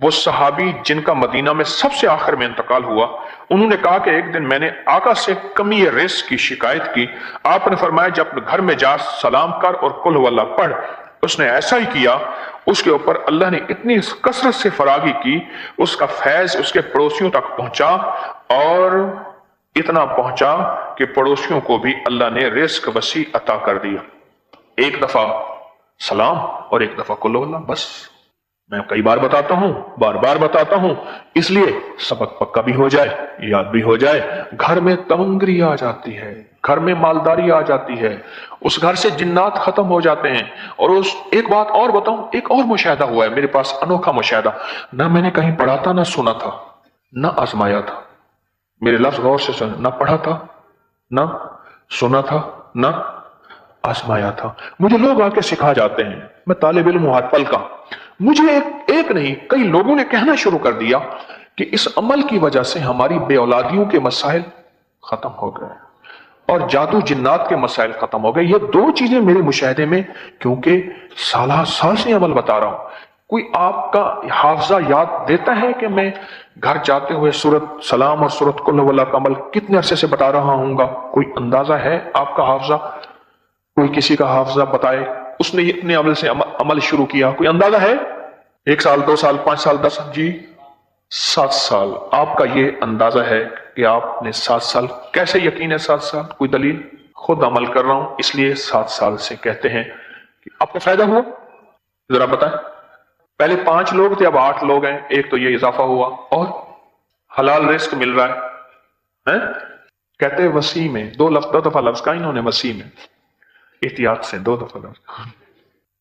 وہ صحابی جن کا مدینہ میں سب سے آخر میں انتقال ہوا، انہوں نے کہا کہ ایک دن میں نے آقا سے کمی رزق کی شکایت کی، آپ نے فرمایا جب اپنے گھر میں جا سلام کر اور قل هو اللہ پڑھ۔ اس نے ایسا ہی کیا، اس کے اوپر اللہ نے اتنی کثرت سے فراغی کی، اس کا فیض اس کے پڑوسیوں تک پہنچا، اور اتنا پہنچا کہ پڑوسیوں کو بھی اللہ نے رزق وسیع عطا کر دیا۔ ایک دفعہ سلام اور ایک دفعہ قل هو اللہ، بس۔ میں کئی بار بتاتا ہوں، بار بار بتاتا ہوں، اس لیے سبق پکا بھی ہو جائے، یاد بھی ہو جائے۔ گھر میں تمنگری آ جاتی ہے، گھر میں مالداری آ جاتی ہے، اس گھر سے جنات ختم ہو جاتے ہیں۔ اور ایک بات اور بتاؤں، ایک اور مشاہدہ ہوا ہے میرے پاس، انوکھا مشاہدہ، نہ میں نے کہیں پڑھا تھا، نہ سنا تھا، نہ آزمایا تھا۔ میرے لفظ غور سے سن، نہ پڑھا تھا، نہ سنا تھا، نہ آزمایا تھا۔ مجھے لوگ آ کے سکھا جاتے ہیں، میں طالب علم ہوں ہاتھ پل کا، مجھے ایک نہیں کئی لوگوں نے کہنا شروع کر دیا کہ اس عمل کی وجہ سے ہماری بے اولادیوں کے مسائل ختم ہو گئے اور جادو جنات کے مسائل ختم ہو گئے۔ یہ دو چیزیں میرے مشاہدے میں، کیونکہ سالہ سال سے عمل بتا رہا ہوں۔ کوئی آپ کا حافظہ یاد دیتا ہے کہ میں گھر جاتے ہوئے سورت سلام اور سورت قل هو اللہ کا عمل کتنے عرصے سے بتا رہا ہوں گا؟ کوئی اندازہ ہے آپ کا حافظہ؟ کوئی کسی کا حافظہ بتائے اس نے اتنے عمل سے عمل شروع کیا، کوئی اندازہ ہے؟ 1 سال 2 سال 5 سال 10 سال؟ جی 7 سال۔ آپ کا یہ اندازہ ہے کہ آپ نے 7 سال، کیسے یقین ہے 7 سال؟ کوئی دلیل؟ خود عمل کر رہا ہوں اس لیے 7 سال سے کہتے ہیں کہ آپ کو فائدہ ہوا؟ ذرا بتائیں۔ پہلے 5 لوگ تھے، اب 8 لوگ ہیں، ایک تو یہ اضافہ ہوا، اور حلال رزق مل رہا ہے۔ کہتے وسیع میں 2 دفعہ لفظ کا انہوں نے، وسیع میں، احتیاط سے 2 دفعہ لفظ۔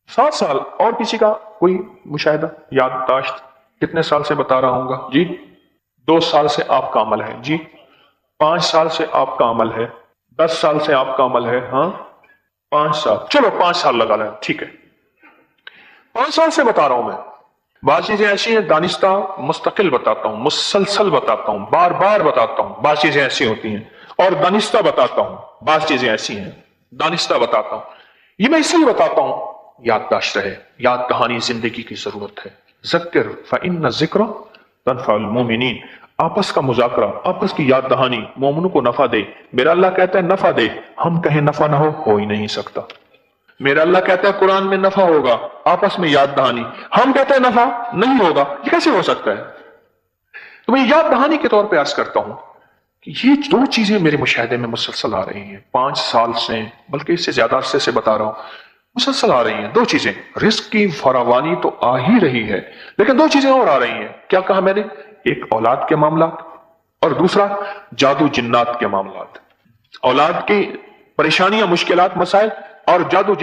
7 سال۔ اور کسی کا کوئی مشاہدہ، یادداشت؟ کتنے سال سے بتا رہا ہوں گا؟ جی 2 سال سے آپ کا عمل ہے، جی 5 سال سے آپ کا عمل ہے، 10 سال سے آپ کا عمل ہے، ہاں 5 سال، چلو 5 سال لگا لیں، ٹھیک ہے 5 سال سے بتا رہا ہوں میں۔ بعض چیزیں ایسی ہیں دانستہ مستقل بتاتا ہوں، مسلسل بتاتا ہوں، بار بار بتاتا ہوں، بعض چیزیں ایسی ہوتی ہیں، اور دانستہ بتاتا ہوں، بعض چیزیں ایسی ہیں دانستہ بتاتا ہوں۔ یہ میں اس لیے بتاتا ہوں یادداشت رہے، یاد دہانی زندگی کی ضرورت ہے۔ ذکر فإن الذکر تنفع المؤمنین، آپس کا مذاکرہ، آپس کی یاد دہانی مومنوں کو نفع دے۔ میرا اللہ کہتا ہے نفع دے، ہم کہیں نفع نہ ہو ہی نہیں سکتا۔ میرا اللہ کہتا ہے قرآن میں نفع ہوگا، آپس میں یاد دہانی، ہم کہتے ہیں نفع نہیں ہوگا، یہ کیسے ہو سکتا ہے؟ تو میں یاد دہانی کے طور پہ عرض کرتا ہوں کہ یہ 2 چیزیں میرے مشاہدے میں مسلسل آ رہی ہیں، 5 سال سے، بلکہ اس سے زیادہ عرصے سے بتا رہا ہوں، مسلسل آ رہی ہیں 2 چیزیں۔ رزق کی فراوانی تو آ ہی رہی ہے، لیکن 2 چیزیں اور آ رہی ہیں۔ کیا کہا میں نے؟ ایک اولاد کے معاملات، اور دوسرا جادو جنات کے معاملات۔ اولاد کی پریشانیاں، مشکلات، مسائل، اور جادو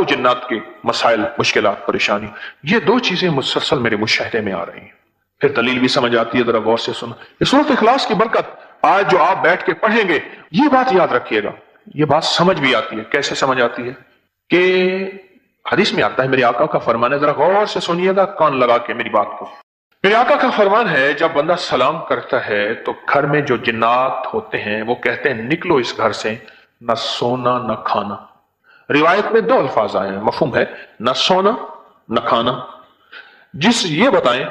جنات کے مسائل، مشکلات، پریشانی، یہ 2 چیزیں مسلسل میرے مشاہدے میں آ رہی ہیں۔ پھر دلیل بھی سمجھ آتی ہے، ذرا غور سے سنو۔ یہ سورۃ اخلاص کی برکت آج جو آپ بیٹھ کے پڑھیں گے، یہ بات یاد رکھیے گا، یہ بات سمجھ بھی آتی ہے۔ کیسے سمجھ آتی ہے؟ کہ حدیث میں آتا ہے، میرے آقا کا فرمان ہے، ذرا غور سے سنیے گا کان لگا کے میری بات کو۔ میرے آقا کا فرمان ہے جب بندہ سلام کرتا ہے تو گھر میں جو جنات ہوتے ہیں وہ کہتے ہیں نکلو اس گھر سے، نہ سونا نہ کھانا۔ روایت میں 2 الفاظ آئے ہیں، مفہوم ہے نہ سونا نہ کھانا۔ جس یہ بتائیں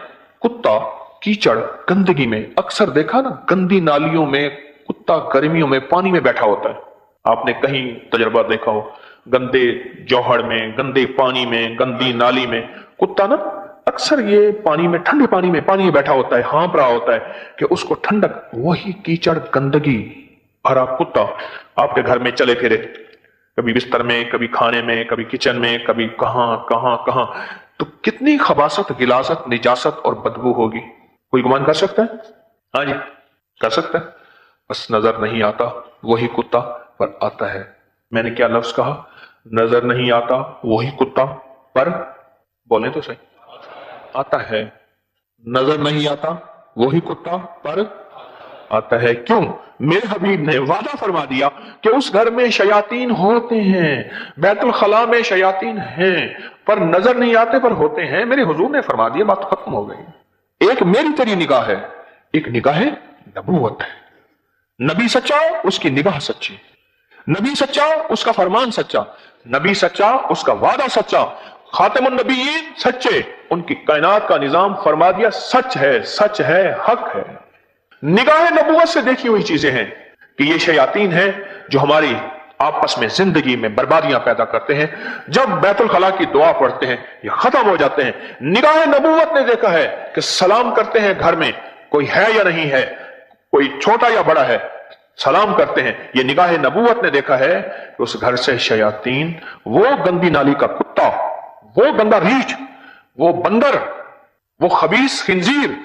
کتا کیچڑ گندگی میں، اکثر دیکھا نا گندی نالیوں میں کتا گرمیوں میں پانی میں بیٹھا ہوتا ہے، آپ نے کہیں تجربہ دیکھا ہو، گندے جوہر میں، گندے پانی میں، گندی نالی میں کتا نا اکثر یہ پانی میں، ٹھنڈے پانی میں بیٹھا ہوتا ہے، ہانپ رہا ہوتا ہے کہ اس کو ٹھنڈک۔ وہی کیچڑ گندگی بھرا کتا آپ کے گھر میں چلے پھرے، کبھی بستر میں، کبھی کھانے میں، کبھی کچن میں، کبھی کہاں کہاں کہاں، تو کتنی خباثت، غلاظت، نجاست اور بدبو ہوگی؟ کوئی گمان کر سکتا ہے؟ ہاں جی کر سکتا ہے؟ بس نظر نہیں آتا وہی کتا پر آتا ہے۔ میں نے کیا لفظ کہا؟ نظر نہیں آتا وہی کتا پر، بولیں تو صحیح، آتا ہے۔ نظر نہیں آتا وہی کتا پر آتا ہے۔ کیوں؟ میرے حبیب نے وعدہ فرما دیا کہ اس گھر میں شیاطین ہوتے ہیں، بیت الخلاء میں شیاطین ہیں، پر نظر نہیں آتے پر ہوتے ہیں۔ میرے حضور نے فرما دیا، بات ختم ہو گئی۔ ایک میری تیری نگاہ ہے، ایک نگاہ نبوت ہے۔ نبی سچا، اس کی نگاہ سچی، نبی سچا، اس کا فرمان سچا، نبی سچا، اس کا وعدہ سچا، खातिमुन नबीयीन सच्चे, उनकी कायनात का निजाम फरमा दिया सच है, हक है। निगाह नबूवत से देखी हुई चीजें हैं कि ये शयातीन हैं जो हमारी आपस में जिंदगी में बर्बादियां पैदा करते हैं। जब बैतुल खला की दुआ पढ़ते हैं ये खत्म हो जाते हैं। निगाह नबूवत ने देखा है कि सलाम करते हैं, घर में कोई है या नहीं है, कोई छोटा या बड़ा है, सलाम करते हैं। ये निगाह नबूवत ने देखा है कि उस घर से शयातीन, वो गंदी नाली का कुत्ता, वो गंदा रीछ, वो बंदर, वो खबीस खिंजीर,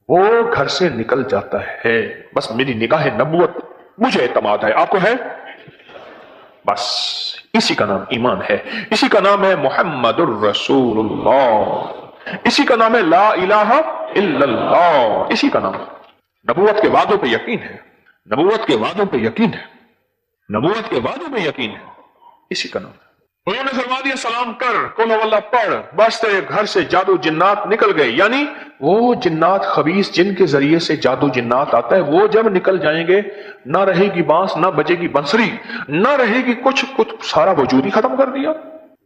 वो घर से निकल जाता है। बस मेरी निगाह नबूवत, मुझे एतमाद है, आपको है? बस इसी का नाम ईमान है, इसी का नाम है मुहम्मदुर रसूलुल्लाह, इसी का नाम है ला इलाहा इल्लल्लाह, इसी का नाम। नबूवत के वादों पे यकीन है, नबूवत के वादों पे यकीन है, नबूवत के वादों पे यकीन है, इसी का नाम है। उन्होंने फरमा दिया सलाम कर, कुल हुवल्लाह पढ़, बस तेरे घर से जादू जिन्नात निकल गए। यानी वो जिन्नात, खबीस जिन के जरिए से जादू जिन्नात आता है, वो जब निकल जाएंगे ना रहेगी बांस, ना बजेगी बंसरी, ना रहेगी कुछ, सारा वजूद ही खत्म कर दिया,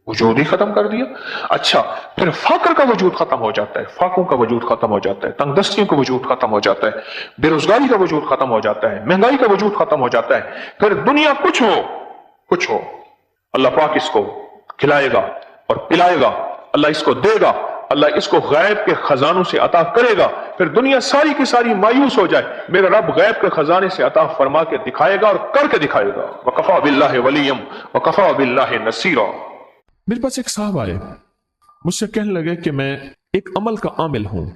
वजूद ही खत्म कर दिया। अच्छा, फिर फाकर का वजूद खत्म हो जाता है, फाकों का वजूद खत्म हो जाता है, तंगदस्तियों का वजूद खत्म हो जाता है, बेरोजगारी का वजूद खत्म हो जाता है, महंगाई का वजूद खत्म हो जाता है। फिर दुनिया कुछ हो, अल्लाह पाक इसको खिलाएगा और पिलाएगा, अल्लाह इसको देगा, अल्लाह इसको गैब के खजानों से अता करेगा। फिर दुनिया सारी की सारी मायूस हो जाए, मेरा रब गैब के खजाने से अता फरमा के दिखाएगा और करके दिखाएगा। वकफा बिल्लाहि वलियम वकफा बिल्लाहि नसीरा। मेरे पास एक साहब आए, मुझसे कहने लगे कि मैं एक अमल का आमिल हूं,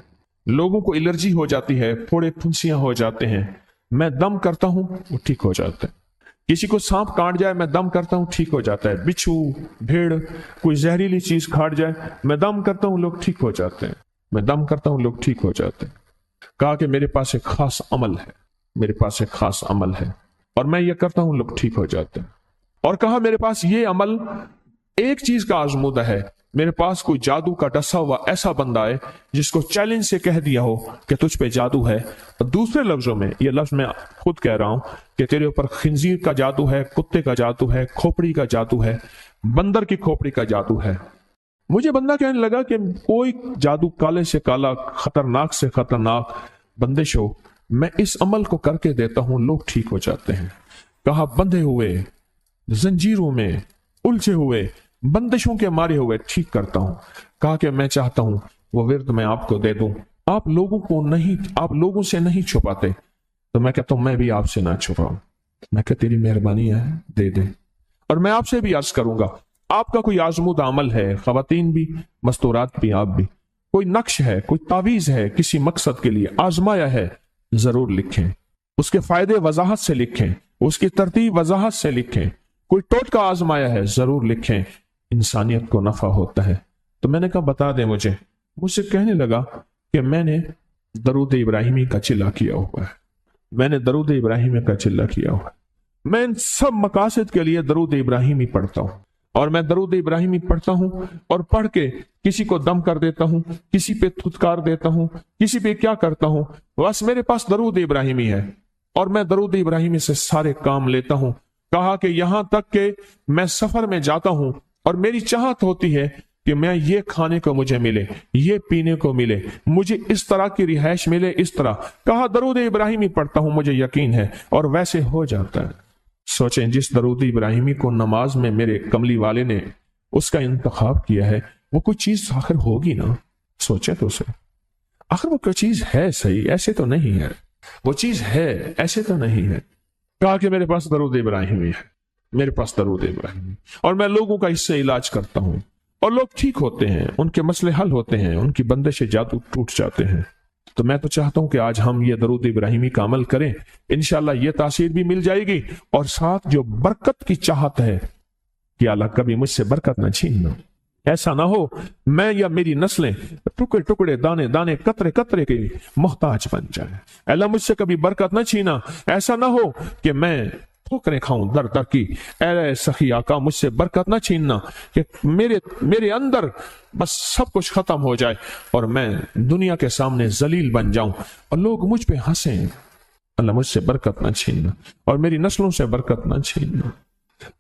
लोगों को एलर्जी हो जाती है, फोड़े फुंसियां हो जाते हैं, मैं दम करता हूं वो ठीक हो जाता है। किसी को सांप काट जाए मैं दम करता हूं ठीक हो जाता है। बिच्छू, भेड़, कोई जहरीली चीज काट जाए मैं दम करता हूं लोग ठीक हो जाते हैं, मैं दम करता हूं लोग ठीक हो जाते हैं। कहा कि मेरे पास एक खास अमल है, मेरे पास एक खास अमल है और मैं ये करता हूं लोग ठीक हो जाते हैं। और कहा मेरे पास ये अमल एक चीज का आजमूदा है, मेरे पास कोई जादू का डसा हुआ ऐसा बंदा है जिसको चैलेंज से कह दिया हो कि तुझ पे जादू है। और दूसरे लफ्जों में, ये लफ्ज मैं खुद कह रहा हूं कि तेरे ऊपर खिंजीर का जादू है, कुत्ते का जादू है, खोपड़ी का जादू है, बंदर की खोपड़ी का जादू है। मुझे बंदा कहने लगा कि कोई जादू काले से काला, खतरनाक से खतरनाक बंदिश हो, मैं इस अमल को करके देता हूं लोग ठीक हो जाते हैं। कहा बंधे हुए, जंजीरों में उलझे हुए, बंदिशों के मारे हुए ठीक करता हूं। कहा कि मैं चाहता हूं वो विर्द मैं आपको दे दूं, आप लोगों से नहीं छुपाते, तो मैं कहता हूं मैं भी आपसे ना छुपाऊं। मैं कहता तेरी मेहरबानी है, दे दे। और मैं आपसे भी अर्ज करूंगा, आपका कोई आजमूदा अमल है, खवातीन भी, मस्तूरात भी, आप भी, कोई नक्श है, कोई तावीज है, किसी मकसद के लिए आजमाया है, जरूर लिखें, उसके फायदे वजाहत से लिखें, उसकी तरतीब वजाहत से लिखें। कोई टोटका आजमाया है, जरूर लिखें, इंसानियत को नफा होता है। तो मैंने कहा बता दे मुझसे कहने लगा कि मैंने दरूद इब्राहिमी का चिल्ला किया हुआ है, मैंने दरूद इब्राहिमी का चिल्ला किया हुआ है। मैं इन सब मकासद के लिए दरूद इब्राहिमी पढ़ता हूं, और मैं दरूद इब्राहिमी पढ़ता हूं और पढ़ के किसी को दम कर देता हूं, किसी पे थुतकार देता हूं, किसी पे क्या करता हूं, बस मेरे पास दरूद इब्राहिमी है और मैं दरूद इब्राहिमी से सारे काम लेता हूं। कहा कि यहां तक कि मैं सफर में जाता हूं और मेरी चाहत होती है कि मैं ये खाने को मुझे मिले, ये पीने को मिले, मुझे इस तरह की रिहाइश मिले, इस तरह। कहा दरूद इब्राहिमी पढ़ता हूं, मुझे यकीन है, और वैसे हो जाता है। सोचें, जिस दरूद इब्राहिमी को नमाज में मेरे कमली वाले ने उसका इंतखाब किया है, वो कोई चीज आखिर होगी ना। सोचे तो उसे, आखिर वो कोई चीज है, सही ऐसे तो नहीं है, वो चीज है ऐसे तो नहीं है। कहा कि मेरे पास दरूद इब्राहिमी है, मेरे पास दरूद इब्राहिमी, और मैं लोगों का इससे इलाज करता हूं और लोग ठीक होते हैं, उनके मसले हल होते हैं, उनकी बंदिशें जादू टूट जाते हैं। तो मैं तो चाहता हूं कि आज हम ये दरूद इब्राहिमी का अमल करें, इंशाल्लाह ये तासीर भी मिल जाएगी, और साथ जो बरकत की चाहत है कि अल्लाह कभी मुझसे बरकत ना छीनना। ऐसा ना हो मैं या मेरी नस्लें टुकड़े टुकड़े, दाने दाने, कतरे कतरे के मोहताज बन जाए। अल्लाह मुझसे कभी बरकत ना छीना। ऐसा ना हो कि मैं ठोकरें खाऊं दर दर की। ऐ सखी आका, मुझसे बरकत ना छीनना कि मेरे अंदर बस सब कुछ खत्म हो जाए और मैं दुनिया के सामने जलील बन जाऊं और लोग मुझ पे हंसें। अल्लाह मुझसे बरकत ना छीनना और मेरी नस्लों से बरकत ना छीनना।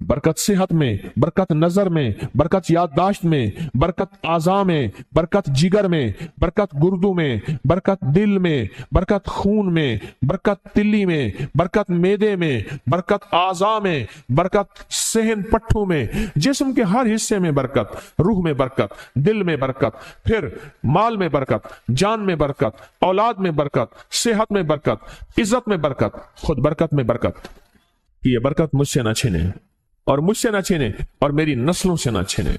बरकत सेहत में, बरकत नजर में, बरकत याददाश्त में, बरकत आज़ा में, बरकत जिगर में, बरकत गुर्दू में, बरकत दिल में, बरकत खून में, बरकत तिल्ली में, बरकत मेदे में, बरकत आज़ा में, बरकत सहन पट्टू में, जिस्म के हर हिस्से में बरकत, रूह में बरकत, दिल में बरकत, फिर माल में बरकत, जान में बरकत, औलाद में बरकत, सेहत में बरकत, इज्जत में बरकत, खुद बरकत में बरकत। कि ये बरकत मुझसे ना छिने और मुझसे ना छिने और मेरी नस्लों से ना छिने,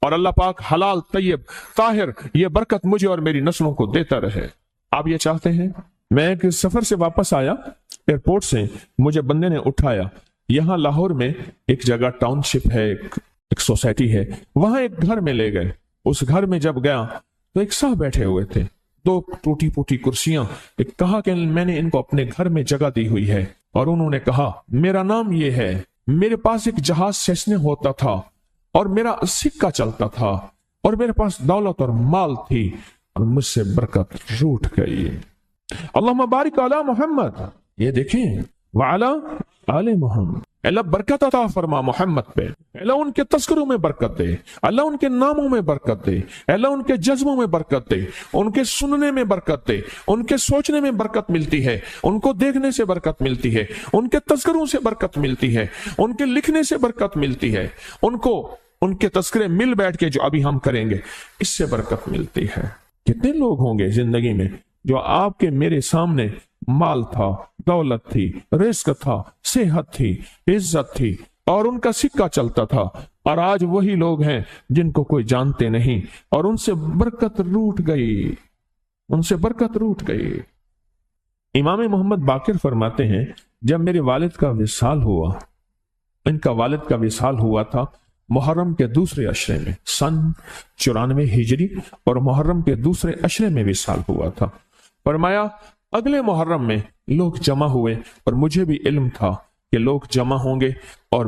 और अल्लाह पाक हलाल तैयब ताहिर ये बरकत मुझे और मेरी नस्लों को देता रहे। आप ये चाहते हैं? मैं एक सफर से वापस आया, एयरपोर्ट से मुझे बंदे ने उठाया। यहां लाहौर में एक जगह टाउनशिप है, एक सोसाइटी है, वहां एक घर में ले गए। उस घर में जब गया तो एक साहब बैठे हुए थे, दो टूटी फूटी कुर्सियां। एक कहा कि मैंने इनको अपने घर में जगह दी हुई है, और उन्होंने कहा मेरा नाम ये है, मेरे पास एक जहाज सेसने होता था और मेरा सिक्का चलता था और मेरे पास दौलत और माल थी और मुझसे बरकत रूठ गई। अल्लाहुम्मा बारिक अला मोहम्मद, ये देखें, वाला आले मोहम्मद। अल्लाह बरकत अता फरमा मोहम्मद पे, अल्लाह उनके तस्करों में बरकत दे, अल्लाह उनके नामों में बरकत दे, अल्लाह उनके जज्बों में बरकत दे, उनके सुनने में बरकत दे, उनके सोचने में बरकत मिलती है, उनको देखने से बरकत मिलती है, उनके तस्करों से बरकत मिलती है, उनके लिखने से बरकत मिलती है, उनको उनके तस्करे मिल बैठ के जो अभी हम करेंगे इससे बरकत मिलती है। कितने लोग होंगे जिंदगी में जो आपके मेरे सामने माल था, दौलत थी, रिस्क था, सेहत थी, इज्जत थी और उनका सिक्का चलता था, और आज वही लोग हैं जिनको कोई जानते नहीं और उनसे बरकत रूठ गई, उनसे बरकत रूठ गई। इमाम मोहम्मद बाकिर फरमाते हैं, जब मेरे वालिद का विसाल हुआ, इनका वालिद का विसाल हुआ था मुहर्रम के दूसरे अशरे में, सन 94 हिजरी, और मुहर्रम के दूसरे अशरे में विसाल हुआ था। फरमाया अगले मुहर्रम में लोग जमा हुए और मुझे भी इल्म था कि लोग जमा होंगे और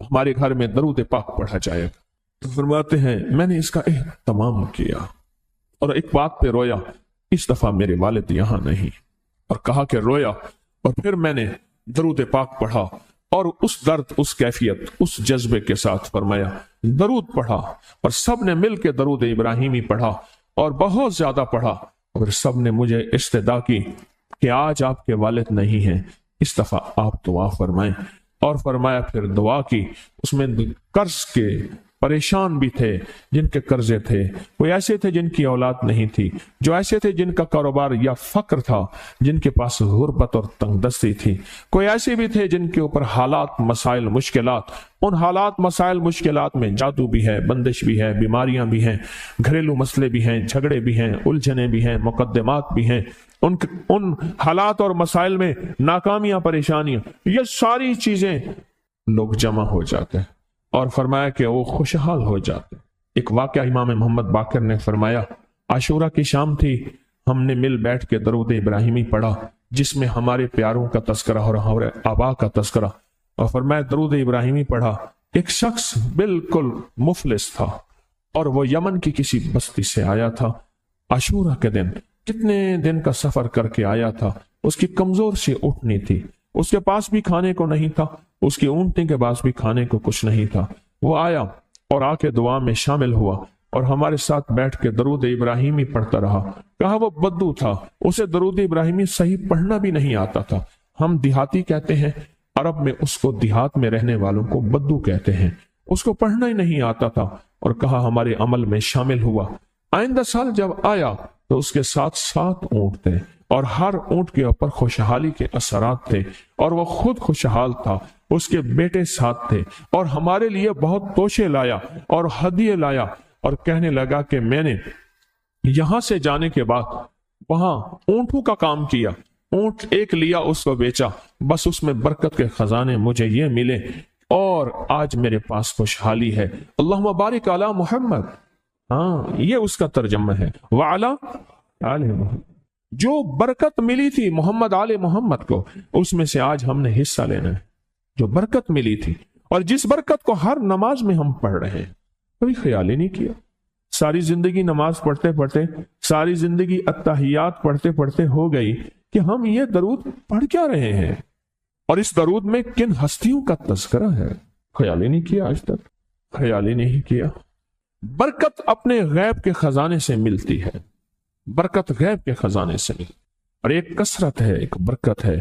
हमारे घर में दरूद पाक पढ़ा जाएगा। तो फरमाते हैं मैंने इसका एहतमाम किया और एक बात पे रोया, इस दफा मेरे वालिद यहां नहीं, और कहा कि रोया, और फिर मैंने दरूद पाक पढ़ा और उस दर्द, उस कैफियत, उस जज्बे के साथ फरमाया दरूद पढ़ा, और सब ने मिल के दरूद इब्राहिमी पढ़ा और बहुत ज्यादा पढ़ा, और सब ने मुझे इस्तदा की कि आज आपके वालिद नहीं हैं, इस दफा आप दुआ फरमाएं। और फरमाया फिर दुआ की, उसमें कर्ज के परेशान भी थे, जिनके कर्जे थे, कोई ऐसे थे जिनकी औलाद नहीं थी, जो ऐसे थे जिनका कारोबार या फक्र था, जिनके पास गुर्बत और तंगदस्ती थी, कोई ऐसे भी थे जिनके ऊपर हालात मसाइल मुश्किलात, उन हालात मसाइल मुश्किलात में जादू भी है, बंदिश भी है, बीमारियां भी हैं, घरेलू मसले भी हैं, झगड़े भी हैं, उलझने भी हैं, मुकद्दमात भी हैं, उन हालात और मसाइल में नाकामियां, परेशानियां, ये सारी चीजें लोग जमा हो जाते हैं और फरमाया कि वो खुशहाल हो जाते। एक वाकया इमाम मोहम्मद बाकिर ने फरमाया, आशूरा की शाम थी, हमने मिल बैठ के दरूद इब्राहिमी पढ़ा जिसमें हमारे प्यारों का तस्करा और हमारे आबा का तस्करा, और फरमाया दरूद इब्राहिमी पढ़ा। एक शख्स बिल्कुल मुफलिस था और वो यमन की किसी बस्ती से आया था। आशूरा के दिन कितने दिन का सफर करके आया था, उसकी कमजोर सी उठनी थी, उसके पास भी खाने को नहीं था, उसकी ऊँटनी के पास भी खाने को कुछ नहीं था। वो आया और आके दुआ में शामिल हुआ और हमारे साथ बैठ के दरूद इब्राहिमी पढ़ता रहा। कहा वो बद्दू था, उसे दरूद इब्राहिमी सही पढ़ना भी नहीं आता था। हम देहाती कहते हैं, अरब में उसको देहात में रहने वालों को बद्दू कहते हैं, उसको पढ़ना ही नहीं आता था। और कहा हमारे अमल में शामिल हुआ। आइंदा साल जब आया तो उसके साथ 7 ऊँट थे और हर ऊँट के ऊपर खुशहाली के असरात थे और वो खुद खुशहाल था, उसके बेटे साथ थे और हमारे लिए बहुत तोशे लाया और हदिये लाया और कहने लगा कि मैंने यहां से जाने के बाद वहां ऊँटों का काम किया, ऊँट एक लिया उसको बेचा, बस उसमें बरकत के खजाने मुझे ये मिले और आज मेरे पास खुशहाली है। अल्लाहुम्मा बारिक अला मोहम्मद। हाँ, ये उसका तर्जमा है, वाला आले मोहम्मद। जो बरकत मिली थी मोहम्मद आले मोहम्मद को, उसमें से आज हमने हिस्सा लेना है। जो बरकत मिली थी और जिस बरकत को हर नमाज में हम पढ़ रहे हैं, कभी ख्याल ही नहीं किया। सारी जिंदगी नमाज पढ़ते पढ़ते, सारी जिंदगी अत्तहियात पढ़ते पढ़ते हो गई कि हम ये दरूद पढ़ क्या रहे हैं। और इस दरूद में किन हस्तियों का तज़किरा है, ख्याल ही नहीं किया आज तक, ख्याल ही नहीं किया। बरकत अपने गैब के खजाने से मिलती है, बरकत गैब के खजाने से मिलती। और एक कसरत है, एक बरकत है।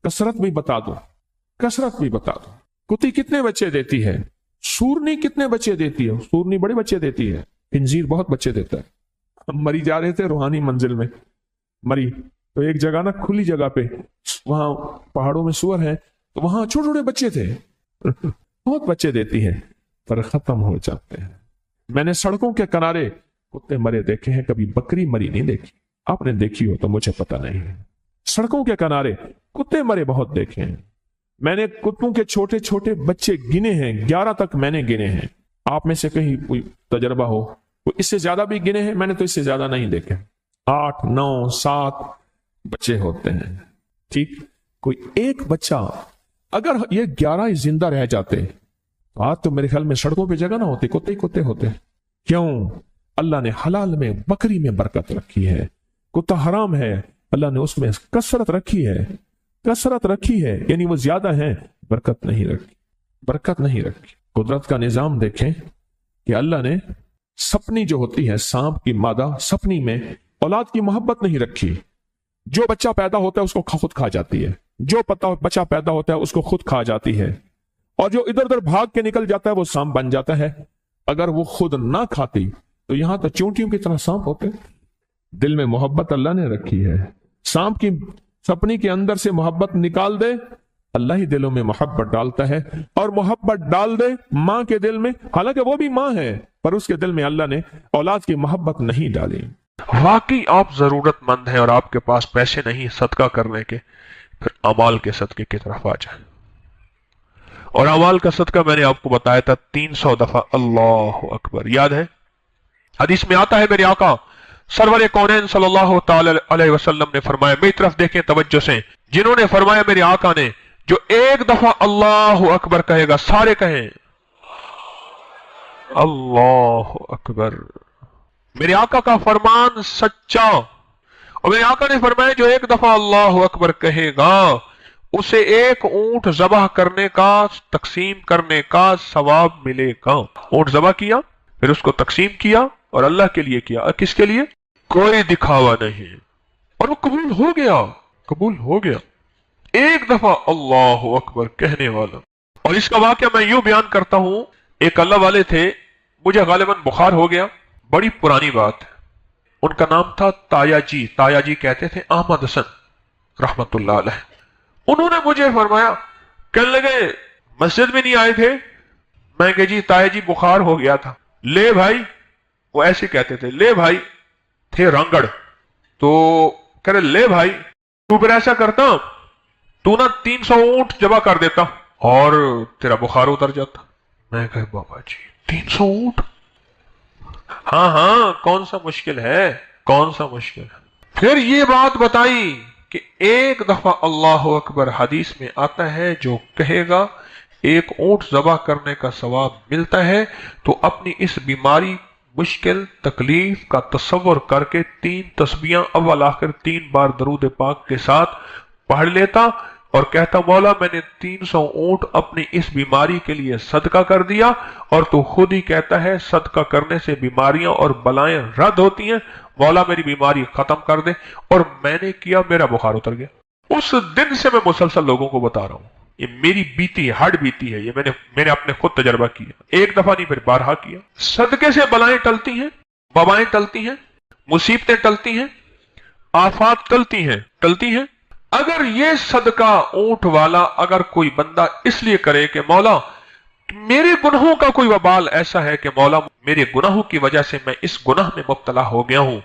कसरत भी बता दो, कसरत भी बता दो। कुत्ती कितने बच्चे देती है, सूरनी कितने बच्चे देती है? सूरनी बड़े बच्चे देती है, खिंजीर बहुत बच्चे देता है। हम मरी जा रहे थे रूहानी मंजिल में, मरी तो एक जगह ना, खुली जगह पे, वहां पहाड़ों में सुअर है, तो वहां छोटे छोटे बच्चे थे बहुत बच्चे देती है, पर खत्म हो जाते हैं। मैंने सड़कों के किनारे कुत्ते मरे देखे हैं, कभी बकरी मरी नहीं देखी। आपने देखी हो तो मुझे पता नहीं है। सड़कों के किनारे कुत्ते मरे बहुत देखे हैं। मैंने कुत्तों के छोटे छोटे बच्चे गिने हैं, 11 तक मैंने गिने हैं। आप में से कहीं कोई तजर्बा हो, कोई इससे ज्यादा भी गिने हैं? मैंने तो इससे ज्यादा नहीं देखे। 8, 9, 7 बच्चे होते हैं। ठीक, कोई एक बच्चा, अगर ये 11 ही जिंदा रह जाते तो आज तो मेरे ख्याल में सड़कों पे जगह ना होती, कुत्ते ही कुत्ते होते। क्यों? अल्लाह ने हलाल में, बकरी में बरकत रखी है। कुत्ता हराम है, अल्लाह ने उसमें कसरत रखी है, कसरत रखी है, यानी वो ज्यादा है, बरकत नहीं रखी, बरकत नहीं रखी। कुदरत का निजाम देखें कि अल्लाह ने सपनी जो होती है, सांप की मादा सपनी में औलाद की मोहब्बत नहीं रखी। जो बच्चा पैदा होता है उसको खुद खा जाती है, जो बच्चा पैदा होता है उसको खुद खा जाती है, और जो इधर उधर भाग के निकल जाता है वो सांप बन जाता है। अगर वो खुद ना खाती तो यहां तो चूंटियों की तरह सांप होते। दिल में मोहब्बत अल्लाह ने रखी है। सांप की सपनी के अंदर से मोहब्बत निकाल दे, अल्लाह ही दिलों में मोहब्बत डालता है। और मोहब्बत डाल दे मां के दिल में, हालांकि वो भी मां है, पर उसके दिल में अल्लाह ने औलाद की मोहब्बत नहीं डाली। वाकई आप जरूरतमंद हैं और आपके पास पैसे नहीं सदका करने के, फिर अमाल के सदके की तरफ आ जाए। और अमाल का सदका मैंने आपको बताया था 300 दफा अल्लाह अकबर, याद है? हदीस में आता है, मेरे आका सरवर कौनैन सल्लल्लाहु ताला अलैहि वसल्लम ने फरमाया, मेरी तरफ देखें तवज्जो से, जिन्होंने फरमाया मेरे आका ने, जो एक दफा अल्लाह अकबर कहेगा, सारे कहें अल्लाह अकबर। मेरे आका का फरमान सच्चा, और मेरे आका ने फरमाया जो एक दफा अल्लाह अकबर कहेगा उसे एक ऊंट ज़बह करने का, तकसीम करने का सवाब मिलेगा। ऊंट ज़बह किया, फिर उसको तकसीम किया और अल्लाह के लिए किया। और किसके लिए? कोई दिखावा नहीं, और वो कबूल हो गया, कबूल हो गया। एक दफा अल्लाह अकबर कहने वाला। और इसका वाकया मैं यूं बयान करता हूं, एक अल्लाह वाले थे, मुझे गालिबन बुखार हो गया, बड़ी पुरानी बात है। उनका नाम था ताया जी, ताया जी कहते थे अहमद हसन रहमतुल्लाह अलैह। उन्होंने मुझे फरमाया, कहने लगे मस्जिद में नहीं आए थे? मैं कह जी ताया जी बुखार हो गया था। ले भाई, वो ऐसे कहते थे, ले भाई, थे रंगड़, तो कह रहे ले भाई तू फिर ऐसा करता, तू ना 300 ऊंट जमा कर देता और तेरा बुखार उतर जाता। मैं कह बाबा जी 300 ऊंट? हाँ हाँ, कौन सा मुश्किल है, कौन सा मुश्किल है। फिर ये बात बताई कि एक दफा अल्लाह अकबर हदीस में आता है, जो कहेगा एक ऊंट ज़बह करने का सवाब मिलता है, तो अपनी इस बीमारी, मुश्किल, तकलीफ का तस्वर करके 3 तस्बीहां अव्वल आखिर 3 बार दरूद पाक के साथ पढ़ लेता और कहता, मौला मैंने 300 ऊंट अपनी इस बीमारी के लिए सदका कर दिया, और तू खुद ही कहता है सदका करने से बीमारियां और बलाएं रद्द होती हैं, मौला मेरी बीमारी खत्म कर दे। और मैंने किया, मेरा बुखार उतर गया। उस दिन से मैं मुसलसल लोगों को बता रहा हूं, ये मेरी बीती है, हड बीती है, ये मैंने अपने खुद तजर्बा किया, एक दफा नहीं फिर बारहा किया। सदके से बलाएं टलती हैं, बवाएं टलती हैं, मुसीबतें टलती हैं, आफात टलती हैं। अगर ये सदका ऊंट वाला अगर कोई बंदा इसलिए करे कि मौला मेरे गुनाहों का कोई वबाल ऐसा है कि मौला मेरे गुनाहों की वजह से मैं इस गुनाह में मुब्तला हो गया हूं,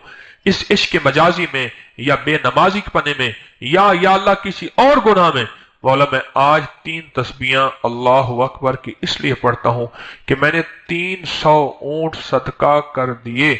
इस इश्क मजाजी में या बेनमाजी पने में या अल्लाह किसी और गुनाह में, मौला मैं आज 3 तस्बीहां अल्लाह अकबर की इसलिए पढ़ता हूं कि मैंने 300 ऊंट सदका कर दिए।